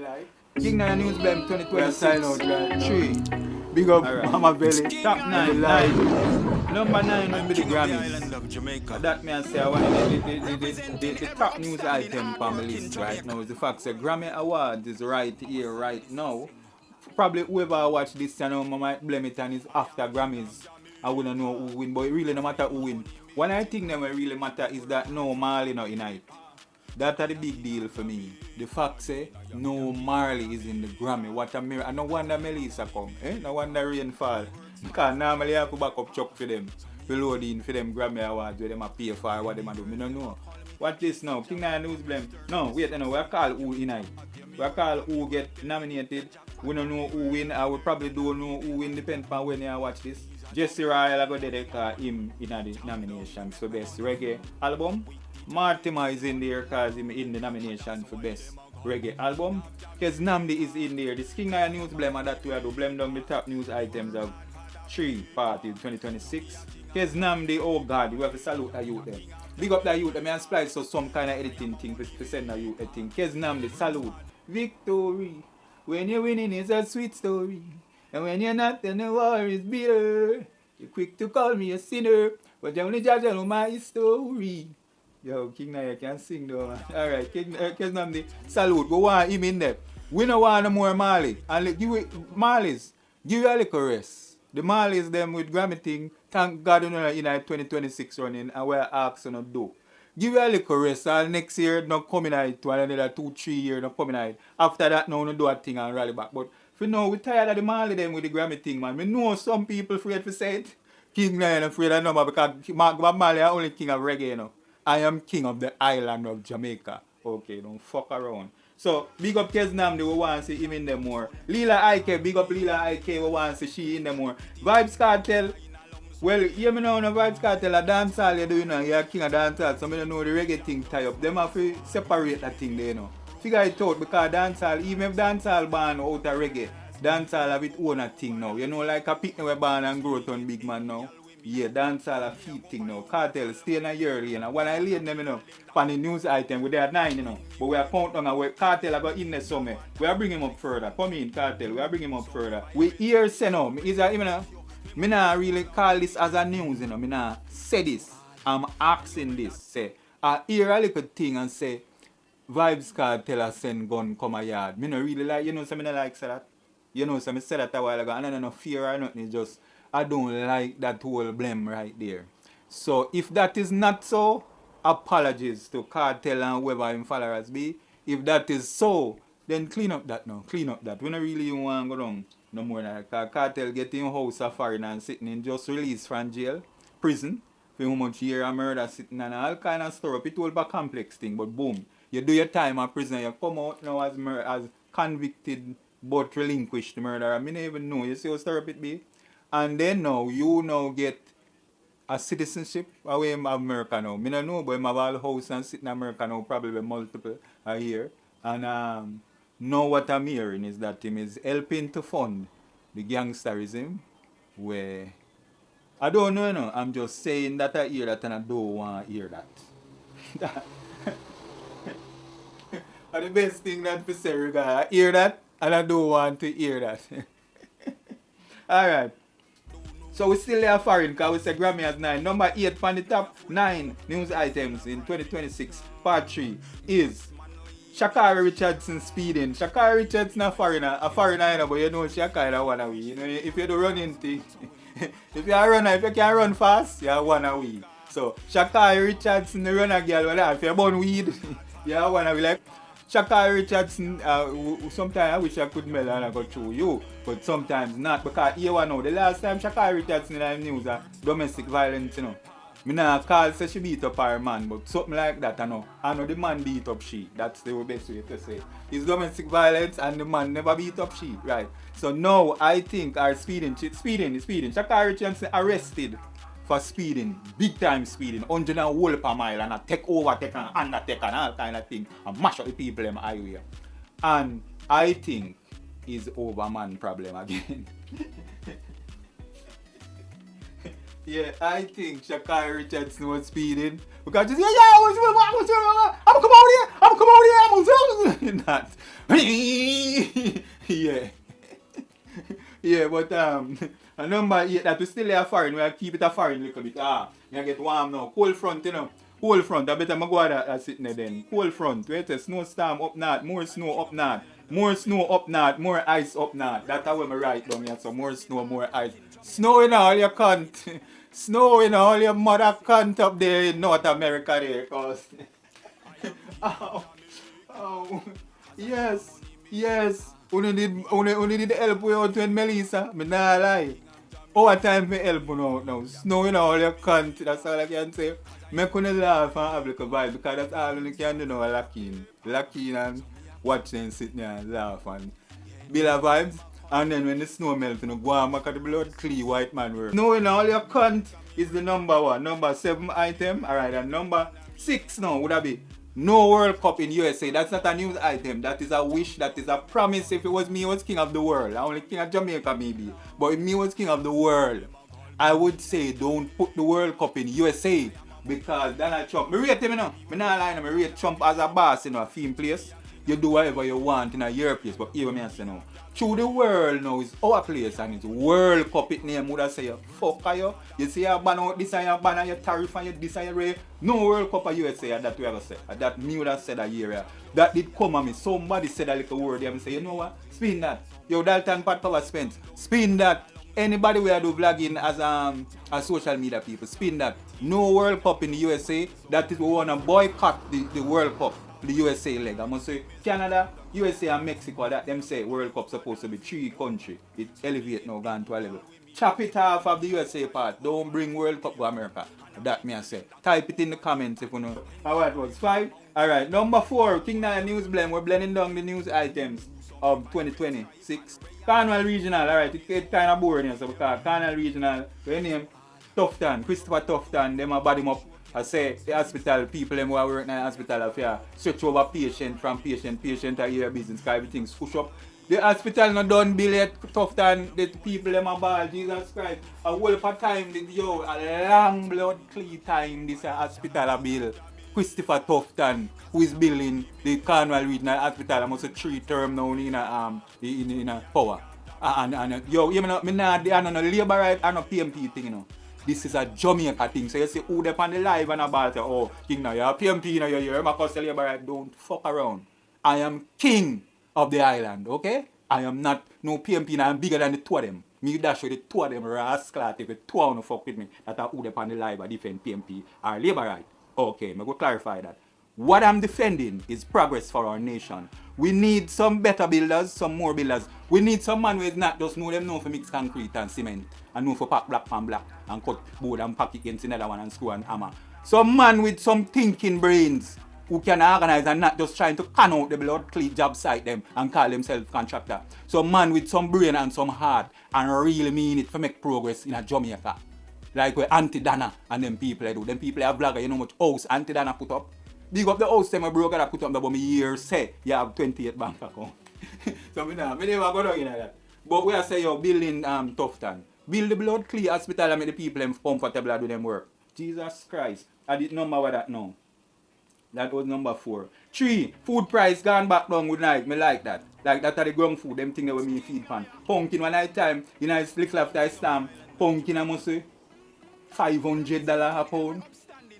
like. King Nyah Newz Blem 2026. Sign out right. 3. Big up right. Mama Belly. Top 9. Number 9 will be the Grammys. Jamaica. That means say one of the top news item on my list right now is the fact that Grammy Awards is right here, right now. Probably whoever watch this channel might blame it and it's after Grammys. I wouldn't know who win, but it really no matter who win. One I think that really matter is that no Marley not in it. That's the big deal for me. The fact say no Marley is in the Grammy. What a miracle. No wonder Melissa come. No wonder rainfall. Because normally I have to back up Chuck for them. For loading for them Grammy Awards where them a pay for what them a do. I don't know. What this now? King Nyah Newz Blem. No, wait, no, we call who in it. We call who get nominated. We don't know who win. I will probably don't know who win depending on when you watch this. Jesse Royal I go dedicate him in the nominations for best reggae album. Mortimer is in there because he's in the nomination for best reggae album. Kes Namdi is in there. The King Nyah Newz Blem that we do blem down the top news items of 3 party 2026. Kes Namdi, oh God, we have to salute the youth there. Big up the youth, I mean splice so some kind of editing thing to send the youth a thing. Kes Namdi, salute. Victory. When you're winning it's a sweet story. And when you're not, then the war is bitter. You're quick to call me a sinner, but you only judge on my story. Yo, King Nyah can sing though, man. Alright, King Namdi, salute. We want him in there. We don't want no more Marley. And give it, Marleys, give you a little rest. The Marleys, them with Grammy thing, thank God you know in 2026 running and we're asking to do. Give you a little rest. And next year, not coming out to another 2-3 years, not coming out. After that, now, no do a thing and rally back. But for now, we're tired of the Marley them with the Grammy thing, man. We know some people afraid to say it. King Nyah afraid of number because Marley is only king of reggae, you know. I am king of the island of Jamaica. Okay, don't fuck around. So, big up Kes Namdi, we want to see him in there more. Lila Ike, big up Lila Ike, we want to see she in there more. Vibes Cartel, well, you know, no Vibes Cartel, a dancehall you do, you know, you're king of dancehall, so I don't know the reggae thing tie up. Them have to separate that thing there, you know. Figure it out, because dancehall, even if dancehall born out of reggae, dancehall have its own thing now. You know, like a picnic we born and grow on big man now. Yeah, dancehall a feet thing now. Cartel stay in a year lane. And when I laid them, you know, on the news item, we are 9, you know. But we are counting on where Cartel got in there somewhere. We are bringing him up further. Come in, Cartel, we are bringing him up further. We hear say now, is that, you know, me not really call this as a news, you know. Me not say this. I'm asking this. Say, I hear a little thing and say, Vibes Cartel a send gun come a yard. Me not really like, you know, so me not like say that. You know, so me said that a while ago. And I don't know fear or nothing, it's just I don't like that whole blame right there. So if that is not so, apologies to Cartel and whoever him followers be. If that is so, then clean up that now. Clean up that. We don't really want to go down no more than that. Cartel get in house of foreign and sitting in just released from jail, prison, for how much year of murder sitting and all kind of stuff. It all a complex thing, but boom. You do your time in prison, you come out now as convicted but relinquished murderer. I mean, even know. You see how stir up it be? And then now, you now get a citizenship away in America now. I don't know, but I have all house and sit in America now, probably multiple a year. And now what I'm hearing is that him is helping to fund the gangsterism where, I don't know, no, I'm just saying that I hear that and I don't want to hear that. And the best thing that we say, I hear that and I don't want to hear that. Alright. So we still there foreign because we say Grammy has 9. Number 8 on the top 9 news items in 2026, part 3 is Shakari Richardson speeding. Shakari Richardson a foreigner, but you know she a kind of one away. You know, if you do running thing, if you are a runner, if you can run fast, you are one away. So Shakari Richardson, the runner girl, if you burn weed, you are one away. Like Shakari Richardson, sometimes I wish I could mail and I go through you, but sometimes not, because you know, the last time Shakari Richardson in the news, domestic violence, you know. I not call say she beat up her man, but something like that, I know the man beat up she. That's the best way to say. It's domestic violence and the man never beat up she, right? So now I think her speeding. Shakari Richardson arrested for speeding, big time speeding, 100 and whole per mile, and take and undertake and all kind of thing, and mash up the people in the highway. And I think it's over man problem again. Yeah, I think Shakari Richardson was speeding, Because she say, yeah, I'm come out here, I'm come out here, I'm that. Yeah. Yeah, but a number 8 that we still a foreign, we'll keep it a foreign a little bit. I get warm now. Cold front, you know. Cold front, I better go that sitting there then. Cold front, wait a snowstorm up north, more snow up north. More snow up north, more ice up north. That's how we write down here. So more snow, more ice. Snow in all your cunt. Snow in all your mother cunt up there in North America there. Cause oh, yes, yes. Only did help you out when Melissa. Me nah lie. Our time for help you out now. Snow in all your cunt. That's all I can say. Me couldn't laugh and have like a vibe because that's all you can do now. Locking and watch them sit there and laugh and build a vibes. And then when the snow melts, you know, go and make the blood clean white man work. Snow in all your cunt is the number 1. Number 7 item. Alright, and number 6 now would that be no World Cup in USA. That's not a news item. That is a wish. That is a promise. If it was me, I was king of the world. I only king of Jamaica maybe. But if me was king of the world, I would say don't put the World Cup in USA. Because Donald Trump, I rate him, you know. I'm not lying, I rate Trump as a boss, you know, a theme place. You do whatever you want in a your place, but even me I say now. Through the world now is our place and it's World Cup it name would I say fuck are you? You see you ban out this and you ban out your tariff and you this and you rate. No World Cup of USA and that we ever say. And that me would have said a year. That did come at me. Somebody said a little word there and say, you know what? Spin that. Yo Dalton Pat Power Spence. Spin that. Anybody where do vlogging as social media people, spin that. No World Cup in the USA. That is we want to boycott the World Cup, the USA leg. I must say Canada, USA and Mexico, that them say World Cup supposed to be 3 countries. It elevate now gone to a level. Chop it off of the USA part. Don't bring World Cup to America. That me I say. Type it in the comments if you know. Alright, was 5. Alright, number 4, King Nyah Newz Blem. We're blending down the news items of 2026. Carnival Regional, alright, it's kind of boring here, so because Carnival Regional, their name, Tufton, Christopher Tufton, them a body him up. I say the hospital, people them who are working in the hospital have to switch over patient from patient to your business, because everything's push up. The hospital not done bill yet, Tufton, the people them a ball, Jesus Christ. A whole of time, yo, a long blood clean time, this hospital a bill. Christopher Tufton, who is building the Carnival Regional Hospital, almost a 3 term now in a power. And yo, you know, me not no labor right and no PMP thing, you know. This is a Jamaica thing. So you see who they on the live and about oh, King Nyah, PMP, you know, you hear my cousin labor right, don't fuck around. I am king of the island, okay? I am not no PMP, and I'm bigger than the 2 of them. Me dash with the 2 of them rascal if the 2 wanna fuck with me. That are who they on the live and defend PMP or labor right. Okay, I'm going to clarify that. What I'm defending is progress for our nation. We need some better builders, some more builders. We need some man who is not just know them know for mix concrete and cement and know for pack black and black and cut board and pack it against another one and screw and hammer. Some man with some thinking brains who can organize and not just trying to can out the blood clean job site them and call themselves contractor. Some man with some brain and some heart and really mean it to make progress in a Jamaica. Like where Auntie Dana and them people do. Them people have vlogger, you know how much house Auntie Dana put up? Big up the house them a broker that put up about me years say you have 28 bank account. So me never go down in that. But we are say yo building Tufton. Build the blood clean hospital and make the people them comfortable and do them work. Jesus Christ. I did number what that now. That was number 4. 3, food price gone back down good night. Me like that. Like that are the ground food, them thing that we me feed pan. Pumpkin one night time, you know it's little after I stamp. Pumpkin I must say $500 a pound.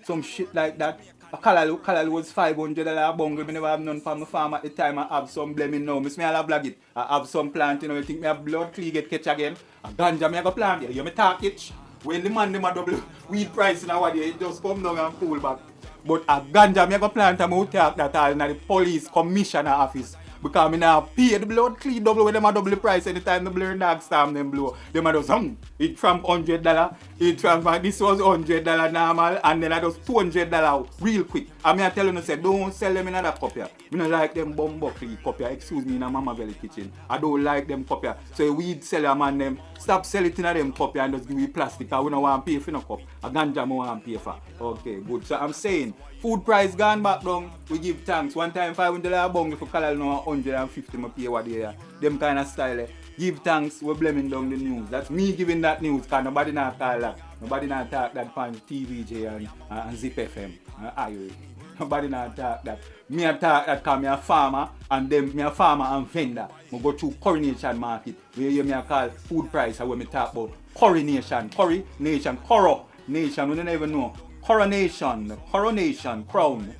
Some shit like that. A callaloo was $500 a bungle. I never have none from my farm at the time. I have some blaming now. I smell a vlog it. I have some plant, you know, you think me have blood clean get catch again. A ganja me have a plant here. You me talk it. When the man them a double weed price in our day, it just come down and pull back. But a ganja me have a plant and I talk that all in the police commissioner office. Because I now pay the blood clean double when them a double the price anytime the blur dog storm them blow. Them a just it from $100, it from this was $100 normal and then I just $200 real quick. And I tell you say don't sell them in that cup here. I don't like them bumbuckly cup here. Excuse me in a mama belly kitchen. I don't like them cup here. So weed seller man them stop selling it in them cup here and just give me plastic. I don't want to pay for no cup. A ganja I want to pay for. Okay, good. So I'm saying food price gone back down. We give thanks. One time $500 bungle for color now 150 I pay what they are. Them kind of style. Give thanks, we're blaming down the news. That's me giving that news, because nobody not call that. Nobody not talk that on TVJ and Zip FM and Irie. Nobody not talk that. Me a talk that because me a farmer and them me a farmer and vendor. I go through Coronation Market where you me a call food price and when me talk about coronation. Coronation, coronation, we don't even know. Coronation, crown.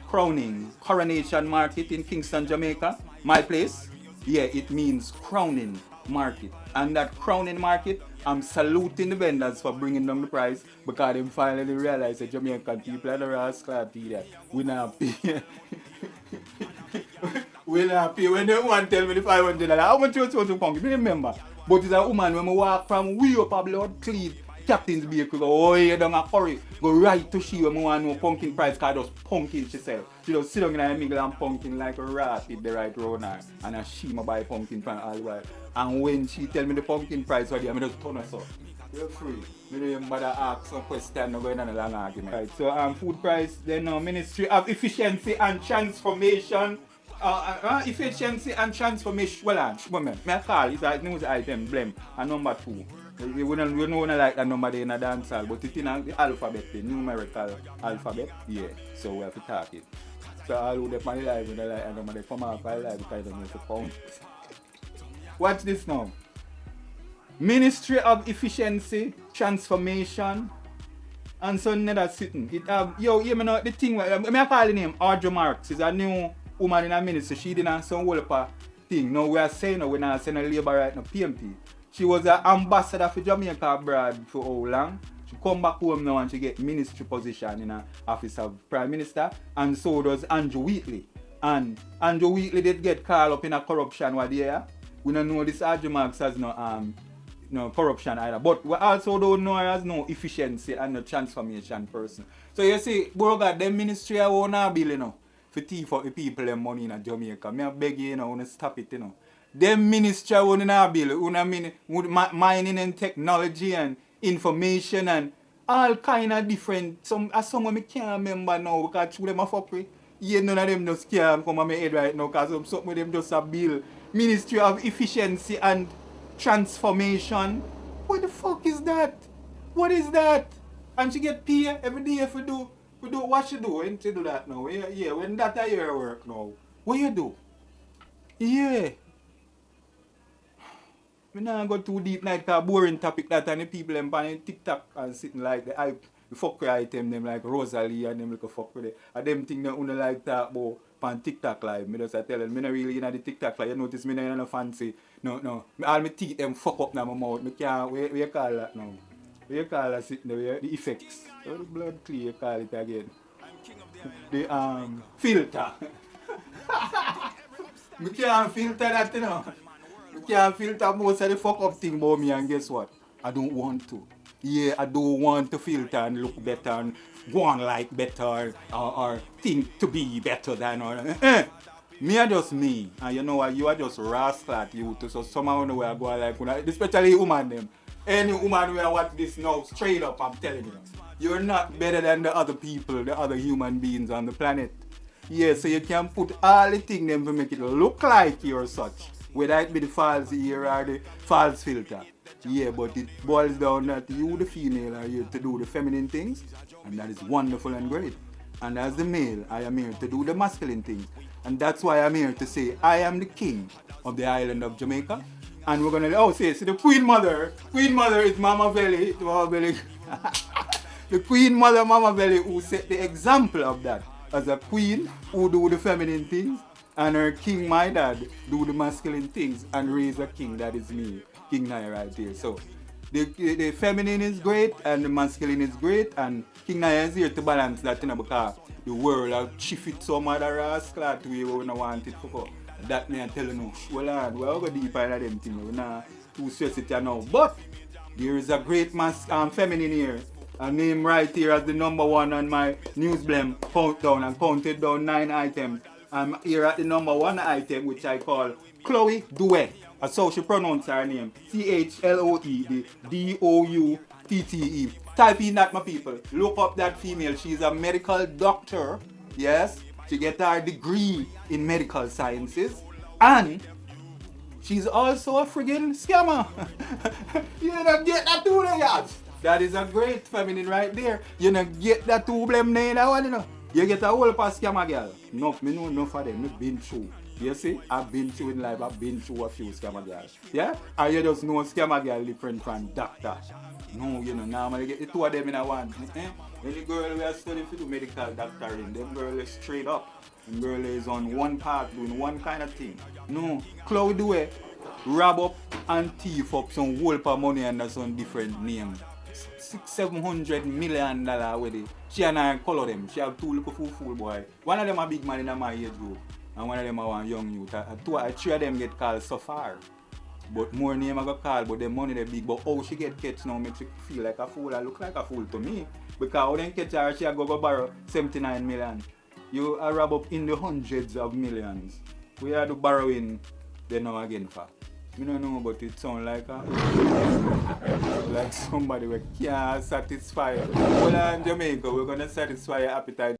Crowning, Coronation Market in Kingston, Jamaica, my place. Yeah, it means crowning market. And that crowning market, I'm saluting the vendors for bringing down the price because they finally realized that Jamaican people are the rascal that we not pay. We not pay. When they want to tell me the $500, how much you supposed to pay? I remember. But it's a woman when I walk from way up a blood clean. Captain's Bakery go, oh, you don't have hurry. Go right to she when I want to know pumpkin price because just pumpkin she sell. She just sit down in the middle and pumpkin like a rat with the right runner. And she buy pumpkin from all the while. And when she tell me the pumpkin price, I just turn us up. You're free. I don't even bother ask some question, no going on a long argument. Right, so food price, then Ministry of Efficiency and Transformation. Efficiency and transformation. Well, I call it a news item, Blem, and number 2. We don't like that number there in a dance hall, but it's in the alphabet, the numerical alphabet. Yeah, so we have to talk it. So all who they on the live, when they like a number, they come out by live because they don't know to count. Watch this now. Ministry of Efficiency, Transformation, and so another sitting. It have, you know, the thing, I call the name Audrey Marks. She's a new woman in a ministry. She didn't some whole thing. Now we are saying, we're not saying a labor right now, PMP. She was an ambassador for Jamaica abroad for how long? She come back home now and she get ministry position in the office of Prime Minister. And so does Andrew Wheatley. And Andrew Wheatley did get caught up in a corruption what year. We don't know this Audrey Marks has no corruption either. But we also don't know her as no efficiency and no transformation person. So you see, Burger, them ministry I want to build, you know, for thief out the people them money in Jamaica. I beg you, you know, stop it, you know. Them ministry want to build, mining and technology and information and all kind of different. Some I can't remember now because through them a fuck with. Yeah, none of them just scam come on my head right now because some of them just a build. Ministry of Efficiency and Transformation. What the fuck is that? What is that? And she get paid every day if we do what she do when she do that now. Yeah, when that a year work now. What you do? Yeah. We not go too deep like a boring topic that and the people them on TikTok and sitting like the fuck with item them like Rosalie and them like a fuck with it. And them thing that only like talk about on TikTok live. Me just tell them, me not really in the TikTok live. You notice me not in a fancy. No. All my teeth them fuck up now my mouth. Me can't, what you call that now? What you call that sitting there? The effects. Oh, the blood clear you call it again. The filter. Me can't filter that, you know. Me can't filter most of the fuck up thing about me and guess what? I don't want to. Yeah, I don't want to filter and look better and go on like better or think to be better than or me are just me. And you know what, you are just rascal at you too. So somehow know where I go like especially woman them. Any woman will watch this now straight up, I'm telling you. You're not better than the other people, the other human beings on the planet. Yeah, so you can put all the things them to make it look like you're such. Whether it be the false ear or the false filter. Yeah, but it boils down that you, the female, are here to do the feminine things. And that is wonderful and great. And as the male, I am here to do the masculine things. And that's why I'm here to say, I am the king of the island of Jamaica. And we're going to, see the Queen Mother. Queen Mother is Mama Belly. The Queen Mother, Mama Belly, who set the example of that. As a queen who do the feminine things. And her king, my dad, do the masculine things and raise a king, that is me, King Nyah right here. So, the feminine is great and the masculine is great and King Nyah is here to balance that, you know, because the world has shifted some other rascal to where we don't want it to go. That me I tell you no, well on, we'll go deeper into them things, we're not too stressed it now. But, there is a great feminine here. I name right here as the number 1 on my Newz Blem countdown and counted down 9 items. I'm here at the number 1 item which I call Chloe Douette. That's how she pronounce her name. Chloe, the Doutte. Type in that, my people. Look up that female. She's a medical doctor. Yes. She get her degree in medical sciences. And she's also a friggin' scammer. You don't get that too, guys. That is a great feminine right there. You don't get that too, blame name that one, you know. You get a whole pass scammer girl. No, me know enough of them. Me been through. You see, I've been through in life. I've been through a few scammer girls. Yeah? And you just know scammer girl different from doctor. No, you know, normally get the two of them in a one. Eh? Any girl we are studying for do medical doctoring, them girl is straight up. Them girl is on one path doing one kind of thing. No, cloud way, rob up and thief up some whole of money under some different name. $600-700 million with it. She and I color them. She have two little fool boy. One of them a big man in my age group, and one of them a one young youth. Three of them get called so far. But more name I got called, but the money they big. But how she get catch now makes you feel like a fool. I look like a fool to me. Because when they catch her, she go borrow 79 million. You are rob up in the hundreds of millions. We are the borrowing they now again for. I don't know, but it sounds like somebody who can't satisfy. Well, in Jamaica, we're going to satisfy your appetite